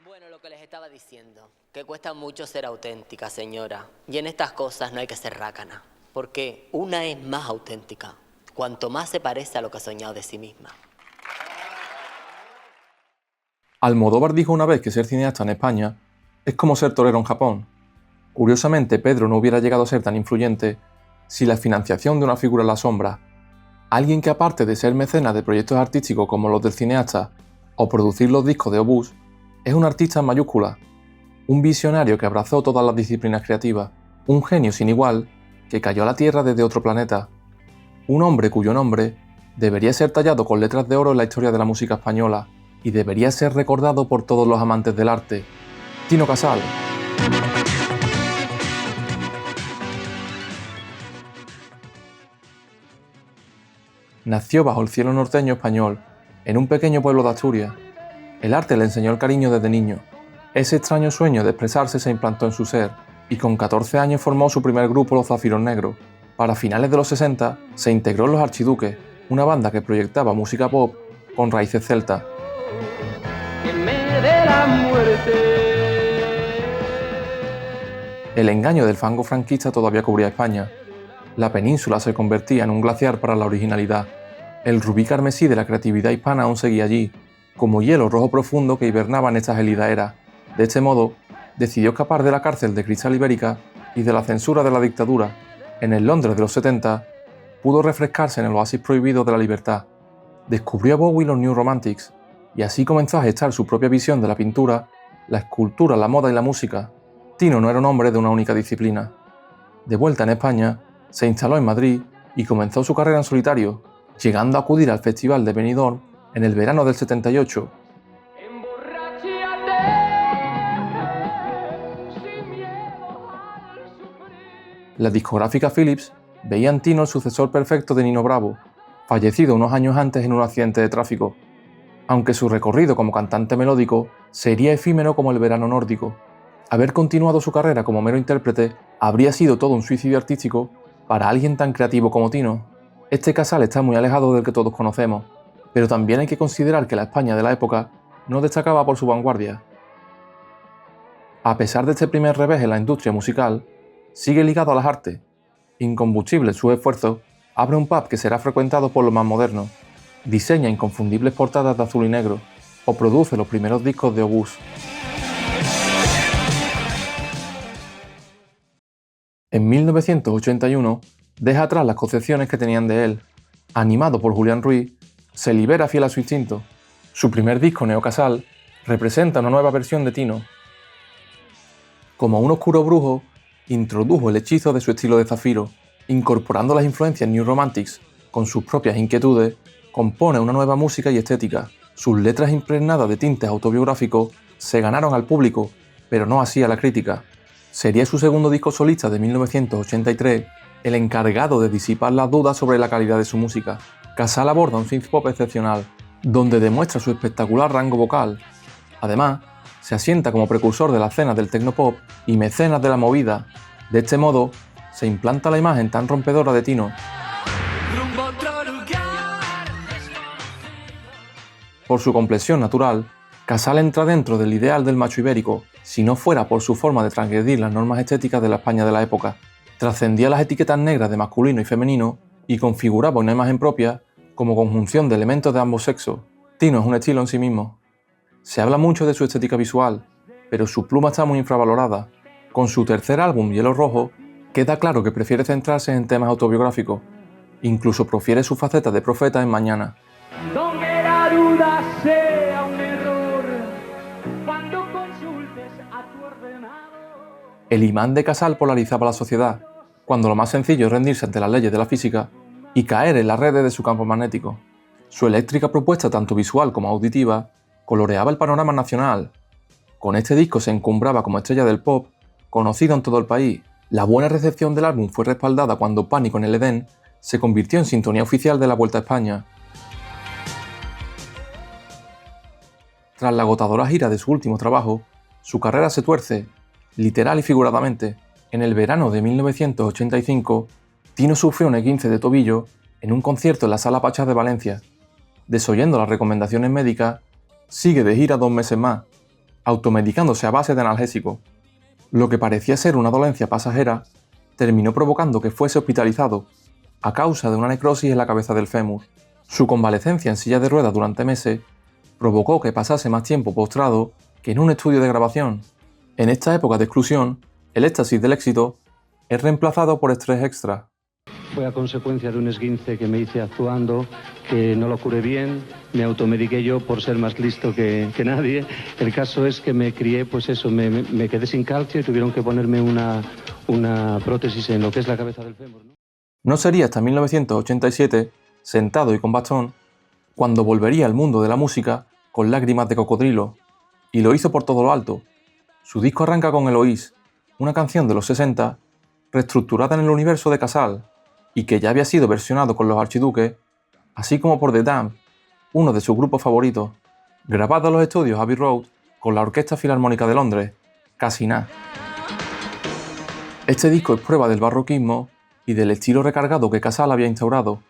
Bueno, lo que les estaba diciendo, que cuesta mucho ser auténtica, señora. Y en estas cosas no hay que ser rácana, porque una es más auténtica, cuanto más se parece a lo que ha soñado de sí misma. Almodóvar dijo una vez que ser cineasta en España es como ser torero en Japón. Curiosamente, Pedro no hubiera llegado a ser tan influyente si la financiación de una figura en la sombra, alguien que aparte de ser mecenas de proyectos artísticos como los del cineasta o producir los discos de Obús, es un artista en mayúsculas, un visionario que abrazó todas las disciplinas creativas, un genio sin igual que cayó a la Tierra desde otro planeta, un hombre cuyo nombre debería ser tallado con letras de oro en la historia de la música española y debería ser recordado por todos los amantes del arte. Tino Casal. Nació bajo el cielo norteño español, en un pequeño pueblo de Asturias. El arte le enseñó el cariño desde niño. Ese extraño sueño de expresarse se implantó en su ser, y con 14 años formó su primer grupo, Los Zafiros Negros. Para finales de los 60, se integró en Los Archiduques, una banda que proyectaba música pop con raíces celtas. El engaño del fango franquista todavía cubría España. La península se convertía en un glaciar para la originalidad. El rubí carmesí de la creatividad hispana aún seguía allí, como hielo rojo profundo que hibernaba en esta gélida era. De este modo, decidió escapar de la cárcel de Cristal Ibérica y de la censura de la dictadura. En el Londres de los 70, pudo refrescarse en el oasis prohibido de la libertad. Descubrió a Bowie y los New Romantics, y así comenzó a gestar su propia visión de la pintura, la escultura, la moda y la música. Tino no era un hombre de una única disciplina. De vuelta en España, se instaló en Madrid y comenzó su carrera en solitario, llegando a acudir al Festival de Benidorm en el verano del 78. La discográfica Philips veía en Tino el sucesor perfecto de Nino Bravo, fallecido unos años antes en un accidente de tráfico, aunque su recorrido como cantante melódico sería efímero como el verano nórdico. Haber continuado su carrera como mero intérprete habría sido todo un suicidio artístico para alguien tan creativo como Tino. Este Casal está muy alejado del que todos conocemos, pero también hay que considerar que la España de la época no destacaba por su vanguardia. A pesar de este primer revés en la industria musical, sigue ligado a las artes. Incombustible su esfuerzo, abre un pub que será frecuentado por los más modernos, diseña inconfundibles portadas de azul y negro, o produce los primeros discos de Obús. En 1981, deja atrás las concepciones que tenían de él. Animado por Julián Ruiz, se libera fiel a su instinto. Su primer disco, Neo Casal, representa una nueva versión de Tino. Como un oscuro brujo, introdujo el hechizo de su estilo de Zafiro, incorporando las influencias New Romantics con sus propias inquietudes, compone una nueva música y estética. Sus letras impregnadas de tintes autobiográficos se ganaron al público, pero no así a la crítica. Sería su segundo disco solista de 1983, el encargado de disipar las dudas sobre la calidad de su música. Casal aborda un synth pop excepcional, donde demuestra su espectacular rango vocal. Además, se asienta como precursor de la escena del tecnopop y mecenas de la movida. De este modo, se implanta la imagen tan rompedora de Tino. Por su complexión natural, Casal entra dentro del ideal del macho ibérico, si no fuera por su forma de transgredir las normas estéticas de la España de la época. Trascendía las etiquetas negras de masculino y femenino y configuraba una imagen propia como conjunción de elementos de ambos sexos. Tino es un estilo en sí mismo. Se habla mucho de su estética visual, pero su pluma está muy infravalorada. Con su tercer álbum, Hielo Rojo, queda claro que prefiere centrarse en temas autobiográficos. Incluso profiere su faceta de profeta en Mañana. No me da duda sea un error cuando consultes a tu ordenador. El imán de Casal polarizaba la sociedad, cuando lo más sencillo es rendirse ante las leyes de la física y caer en las redes de su campo magnético. Su eléctrica propuesta, tanto visual como auditiva, coloreaba el panorama nacional. Con este disco se encumbraba como estrella del pop, conocido en todo el país. La buena recepción del álbum fue respaldada cuando Pánico en el Edén se convirtió en sintonía oficial de la Vuelta a España. Tras la agotadora gira de su último trabajo, su carrera se tuerce, literal y figuradamente. En el verano de 1985, Tino sufrió un esguince de tobillo en un concierto en la Sala Pachá de Valencia. Desoyendo las recomendaciones médicas, sigue de gira 2 meses más. automedicándose a base de analgésicos. Lo que parecía ser una dolencia pasajera terminó provocando que fuese hospitalizado a causa de una necrosis en la cabeza del fémur. Su convalecencia en silla de ruedas durante meses provocó que pasase más tiempo postrado que en un estudio de grabación. En esta época de exclusión, el éxtasis del éxito es reemplazado por estrés extra. Fue a consecuencia de un esguince que me hice actuando, que no lo curé bien, me automediqué yo por ser más listo que nadie. El caso es que me crié, pues eso, me quedé sin calcio y tuvieron que ponerme una prótesis en lo que es la cabeza del fémur, ¿no? No sería hasta 1987, sentado y con bastón, cuando volvería al mundo de la música con lágrimas de cocodrilo, y lo hizo por todo lo alto. Su disco arranca con Eloís, una canción de los 60, reestructurada en el universo de Casal, y que ya había sido versionado con los Archiduques, así como por The Damned, uno de sus grupos favoritos, grabado en los estudios Abbey Road con la Orquesta Filarmónica de Londres, Casi nada. Este disco es prueba del barroquismo y del estilo recargado que Casal había instaurado,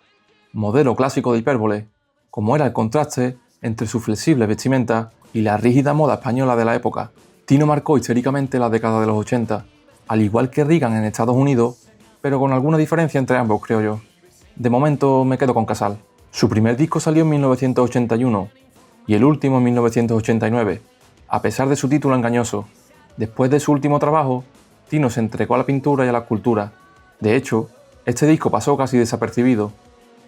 modelo clásico de hipérbole, como era el contraste entre su flexible vestimenta y la rígida moda española de la época. Tino marcó históricamente la década de los 80, al igual que Reagan en Estados Unidos, pero con alguna diferencia entre ambos, creo yo. De momento me quedo con Casal. Su primer disco salió en 1981 y el último en 1989, a pesar de su título engañoso. Después de su último trabajo, Tino se entregó a la pintura y a la escultura. De hecho, este disco pasó casi desapercibido.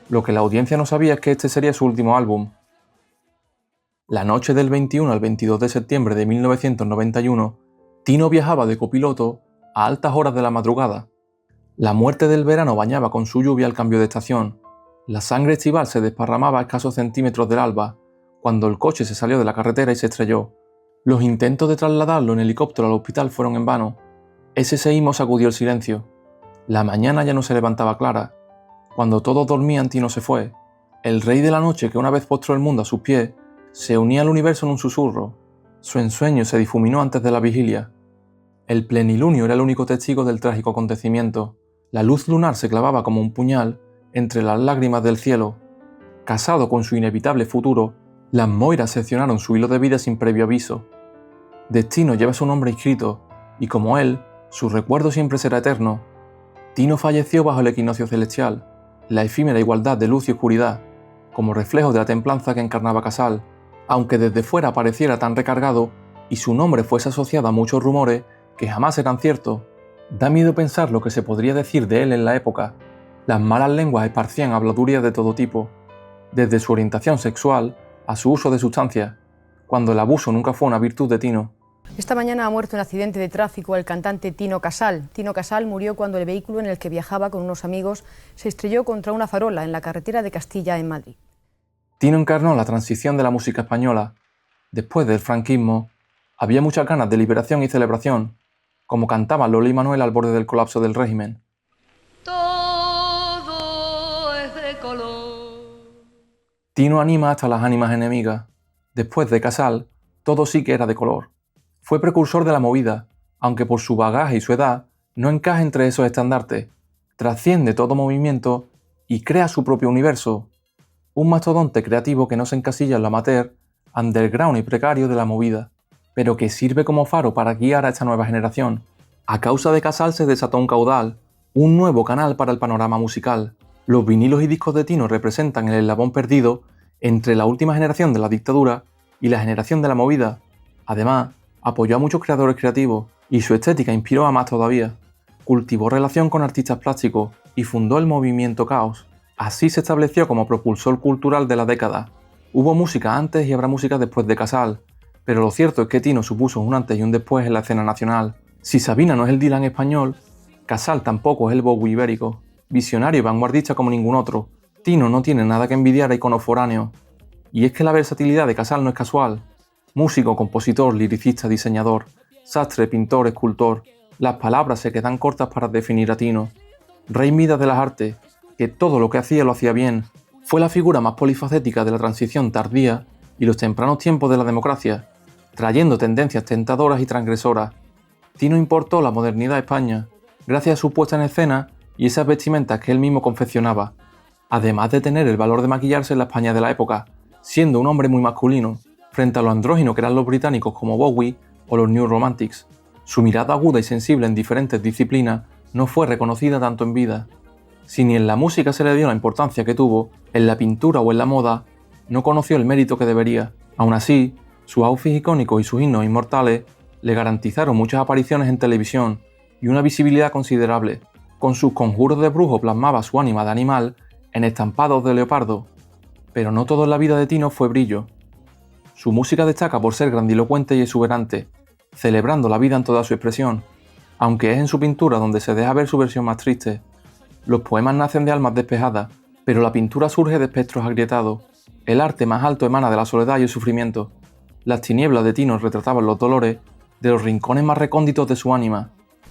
Lo que la audiencia no sabía es que este sería su último álbum. La noche del 21 al 22 de septiembre de 1991, Tino viajaba de copiloto a altas horas de la madrugada. La muerte del verano bañaba con su lluvia el cambio de estación. La sangre estival se desparramaba a escasos centímetros del alba, cuando el coche se salió de la carretera y se estrelló. Los intentos de trasladarlo en helicóptero al hospital fueron en vano. Ese seísmo sacudió el silencio. La mañana ya no se levantaba clara. Cuando todos dormían, Tino se fue. El rey de la noche, que una vez postró el mundo a sus pies, se unía al universo en un susurro. Su ensueño se difuminó antes de la vigilia. El plenilunio era el único testigo del trágico acontecimiento. La luz lunar se clavaba como un puñal entre las lágrimas del cielo. Casado con su inevitable futuro, las Moiras seccionaron su hilo de vida sin previo aviso. Destino lleva su nombre inscrito, y como él, su recuerdo siempre será eterno. Tino falleció bajo el equinoccio celestial, la efímera igualdad de luz y oscuridad, como reflejo de la templanza que encarnaba Casal, aunque desde fuera pareciera tan recargado y su nombre fuese asociado a muchos rumores que jamás eran ciertos. Da miedo pensar lo que se podría decir de él en la época. Las malas lenguas esparcían habladurías de todo tipo, desde su orientación sexual a su uso de sustancias, cuando el abuso nunca fue una virtud de Tino. Esta mañana ha muerto en accidente de tráfico el cantante Tino Casal. Tino Casal murió cuando el vehículo en el que viajaba con unos amigos se estrelló contra una farola en la carretera de Castilla en Madrid. Tino encarnó la transición de la música española. Después del franquismo, había muchas ganas de liberación y celebración, como cantaba Lola y Manuel al borde del colapso del régimen. Todo es de color. Tino anima hasta las ánimas enemigas. Después de Casal, todo sí que era de color. Fue precursor de la movida, aunque por su bagaje y su edad no encaja entre esos estandartes. Trasciende todo movimiento y crea su propio universo. Un mastodonte creativo que no se encasilla en lo amateur, underground y precario de la movida, pero que sirve como faro para guiar a esta nueva generación. A causa de Casal se desató un caudal, un nuevo canal para el panorama musical. Los vinilos y discos de Tino representan el eslabón perdido entre la última generación de la dictadura y la generación de la movida. Además, apoyó a muchos creadores creativos y su estética inspiró a más todavía. Cultivó relación con artistas plásticos y fundó el movimiento Caos. Así se estableció como propulsor cultural de la década. Hubo música antes y habrá música después de Casal, pero lo cierto es que Tino supuso un antes y un después en la escena nacional. Si Sabina no es el Dylan español, Casal tampoco es el Bowie ibérico. Visionario y vanguardista como ningún otro, Tino no tiene nada que envidiar a iconos foráneos. Y es que la versatilidad de Casal no es casual. Músico, compositor, liricista, diseñador, sastre, pintor, escultor, las palabras se quedan cortas para definir a Tino. Rey Midas de las artes, que todo lo que hacía lo hacía bien, fue la figura más polifacética de la transición tardía y los tempranos tiempos de la democracia, trayendo tendencias tentadoras y transgresoras. Tino importó la modernidad a España, gracias a su puesta en escena y esas vestimentas que él mismo confeccionaba, además de tener el valor de maquillarse en la España de la época, siendo un hombre muy masculino. frente a lo andrógino que eran los británicos como Bowie o los New Romantics. Su mirada aguda y sensible en diferentes disciplinas no fue reconocida tanto en vida. Si ni en la música se le dio la importancia que tuvo, en la pintura o en la moda, no conoció el mérito que debería. Aún así, sus outfits icónicos y sus himnos inmortales le garantizaron muchas apariciones en televisión y una visibilidad considerable. Con sus conjuros de brujo plasmaba su ánima de animal en estampados de leopardo. Pero no todo en la vida de Tino fue brillo. Su música destaca por ser grandilocuente y exuberante, celebrando la vida en toda su expresión, aunque es en su pintura donde se deja ver su versión más triste. Los poemas nacen de almas despejadas, pero la pintura surge de espectros agrietados. El arte más alto emana de la soledad y el sufrimiento. Las tinieblas de Tino retrataban los dolores de los rincones más recónditos de su ánima.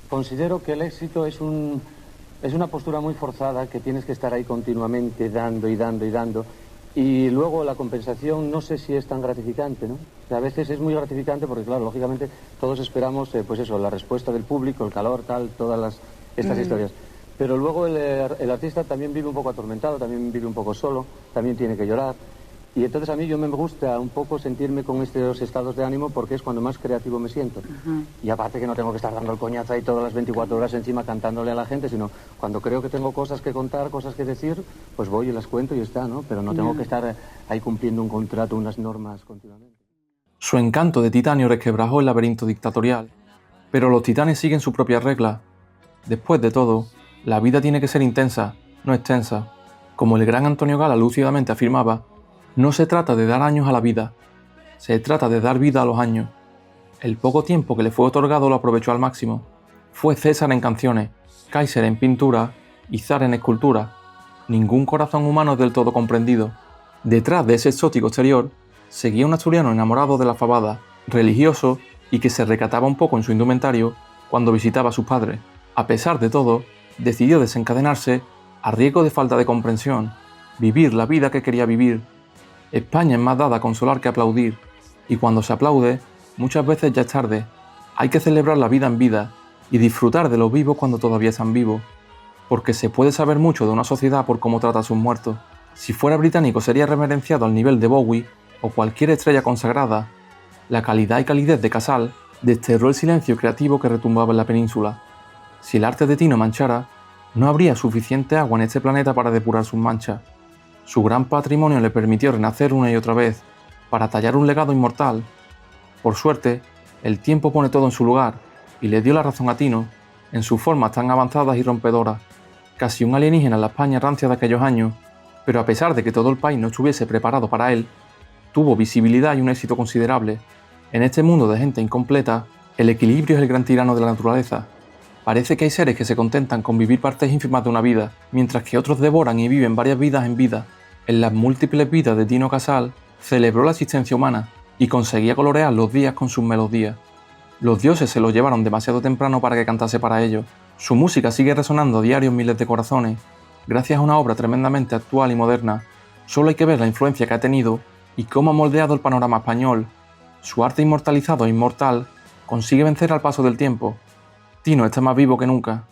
Considero que el éxito es una postura muy forzada, que tienes que estar ahí continuamente dando y dando y dando. Y luego la compensación no sé si es tan gratificante, ¿no? O sea, a veces es muy gratificante porque, claro, lógicamente todos esperamos, pues eso, la respuesta del público, el calor, tal, todas estas historias. Pero luego el artista también vive un poco atormentado, también vive un poco solo, también tiene que llorar. Y entonces a mí me gusta un poco sentirme con estos estados de ánimo porque es cuando más creativo me siento. Y aparte que no tengo que estar dando el coñazo ahí todas las 24 horas encima cantándole a la gente, sino cuando creo que tengo cosas que contar, cosas que decir, pues voy y las cuento y está, ¿no? Pero no tengo que estar ahí cumpliendo un contrato, unas normas continuamente. Su encanto de titanio resquebrajó el laberinto dictatorial, pero los titanes siguen sus propias reglas. Después de todo, la vida tiene que ser intensa, no extensa. Como el gran Antonio Gala lúcidamente afirmaba, no se trata de dar años a la vida, se trata de dar vida a los años. El poco tiempo que le fue otorgado lo aprovechó al máximo. Fue César en canciones, Kaiser en pintura y zar en escultura. Ningún corazón humano es del todo comprendido. Detrás de ese exótico exterior, seguía un asturiano enamorado de la fabada, religioso y que se recataba un poco en su indumentario cuando visitaba a sus padres. A pesar de todo, decidió desencadenarse a riesgo de falta de comprensión, vivir la vida que quería vivir. España es más dada a consolar que a aplaudir, y cuando se aplaude, muchas veces ya es tarde. Hay que celebrar la vida en vida y disfrutar de los vivos cuando todavía están vivos, porque se puede saber mucho de una sociedad por cómo trata a sus muertos. Si fuera británico sería reverenciado al nivel de Bowie o cualquier estrella consagrada. La calidad y calidez de Casal desterró el silencio creativo que retumbaba en la península. Si el arte de Tino manchara, no habría suficiente agua en este planeta para depurar sus manchas. Su gran patrimonio le permitió renacer una y otra vez, para tallar un legado inmortal. Por suerte, el tiempo pone todo en su lugar, y le dio la razón a Tino, en sus formas tan avanzadas y rompedoras. Casi un alienígena en la España rancia de aquellos años, pero a pesar de que todo el país no estuviese preparado para él, tuvo visibilidad y un éxito considerable. En este mundo de gente incompleta, el equilibrio es el gran tirano de la naturaleza. Parece que hay seres que se contentan con vivir partes ínfimas de una vida, mientras que otros devoran y viven varias vidas en vida. En las múltiples vidas de Tino Casal, celebró la existencia humana y conseguía colorear los días con sus melodías. Los dioses se lo llevaron demasiado temprano para que cantase para ellos. Su música sigue resonando a diario en miles de corazones, gracias a una obra tremendamente actual y moderna. Solo hay que ver la influencia que ha tenido y cómo ha moldeado el panorama español. Su arte inmortalizado e inmortal consigue vencer al paso del tiempo. Tino está más vivo que nunca.